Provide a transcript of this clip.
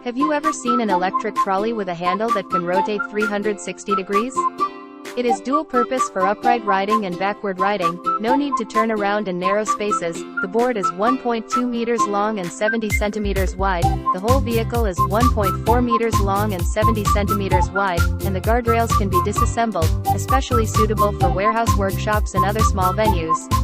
Have you ever seen an electric trolley with a handle that can rotate 360 degrees? It is dual purpose for upright riding and backward riding, no need to turn around in narrow spaces. The board is 1.2 meters long and 70 centimeters wide, the whole vehicle is 1.4 meters long and 70 centimeters wide, and the guardrails can be disassembled, especially suitable for warehouse workshops and other small venues.